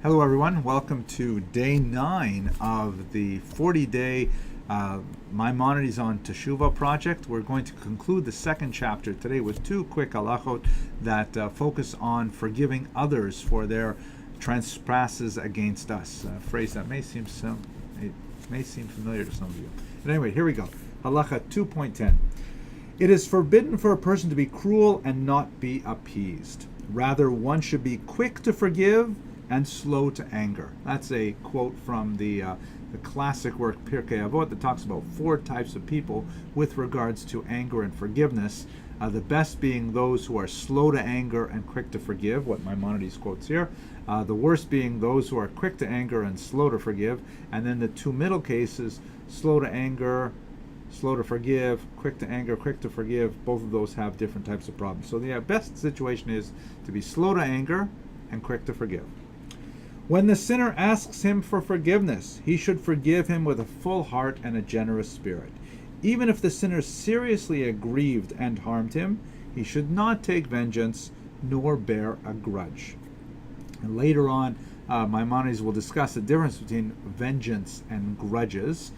Hello everyone, welcome to day 9 of the 40-day Maimonides on Teshuvah project. We're going to conclude the second chapter today with two quick halachot that focus on forgiving others for their trespasses against us. A phrase that may seem familiar to some of you. But anyway, here we go. Halacha 2.10. It is forbidden for a person to be cruel and not be appeased. Rather, one should be quick to forgive and slow to anger. That's a quote from the classic work Pirkei Avot that talks about 4 types of people with regards to anger and forgiveness. The best being those who are slow to anger and quick to forgive, what Maimonides quotes here. The worst being those who are quick to anger and slow to forgive. And then the 2 middle cases, slow to anger, slow to forgive, quick to anger, quick to forgive. Both of those have different types of problems. So the best situation is to be slow to anger and quick to forgive. When the sinner asks him for forgiveness, he should forgive him with a full heart and a generous spirit. Even if the sinner seriously aggrieved and harmed him, he should not take vengeance nor bear a grudge. And later on, Maimonides will discuss the difference between vengeance and grudges.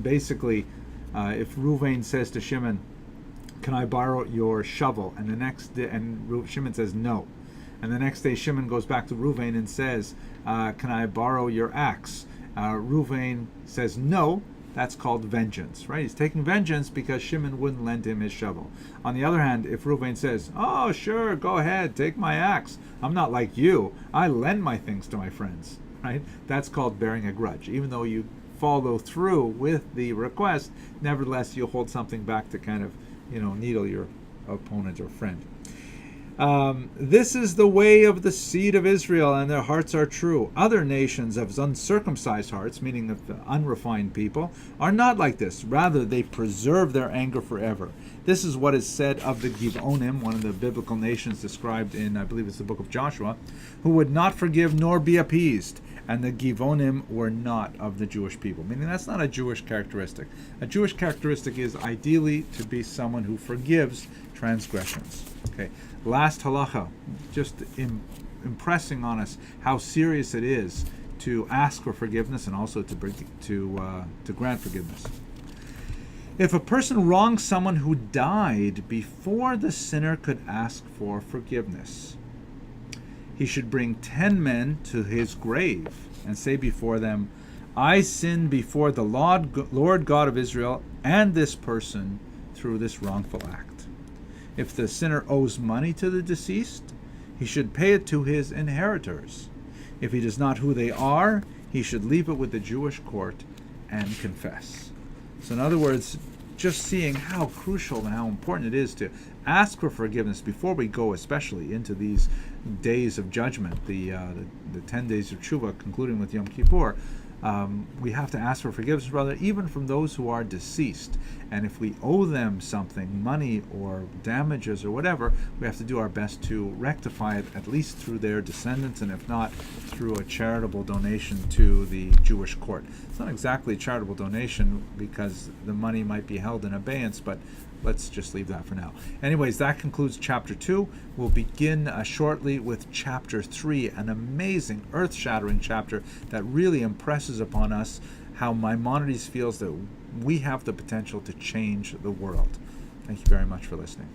Basically, if Ruvain says to Shimon, "Can I borrow your shovel?" and the next day, and Shimon says no. And the next day Shimon goes back to Ruvain and says, "Can I borrow your axe?" Ruvain says no. That's called vengeance, right? He's taking vengeance because Shimon wouldn't lend him his shovel. On the other hand, if Ruvain says, "Oh, sure, go ahead, take my axe. I'm not like you. I lend my things to my friends," right? That's called bearing a grudge. Even though you follow through with the request, nevertheless, you hold something back to kind of, needle your opponent or friend. This is the way of the seed of Israel, and their hearts are true. Other nations of uncircumcised hearts, meaning of unrefined people, are not like this. Rather, they preserve their anger forever. This is what is said of the Givonim, one of the biblical nations described in, I believe it's the book of Joshua, who would not forgive nor be appeased. And the Givonim were not of the Jewish people. Meaning that's not a Jewish characteristic. A Jewish characteristic is ideally to be someone who forgives transgressions. Okay. Last halacha, just impressing on us how serious it is to ask for forgiveness and also to grant forgiveness. If a person wrongs someone who died before the sinner could ask for forgiveness, he should bring 10 men to his grave and say before them, "I sinned before the Lord God of Israel and this person through this wrongful act." If the sinner owes money to the deceased, he should pay it to his inheritors. If he does not know who they are, he should leave it with the Jewish court and confess. So in other words, just seeing how crucial and how important it is to ask for forgiveness before we go, especially into these days of judgment, the 10 days of Teshuvah, concluding with Yom Kippur. We have to ask for forgiveness, brother, even from those who are deceased. And if we owe them something, money or damages or whatever, we have to do our best to rectify it, at least through their descendants, and if not, through a charitable donation to the Jewish court. It's not exactly a charitable donation because the money might be held in abeyance, but let's just leave that for now. Anyways, that concludes chapter 2. We'll begin shortly with chapter 3, an amazing, earth-shattering chapter that really impresses upon us how Maimonides feels that we have the potential to change the world. Thank you very much for listening.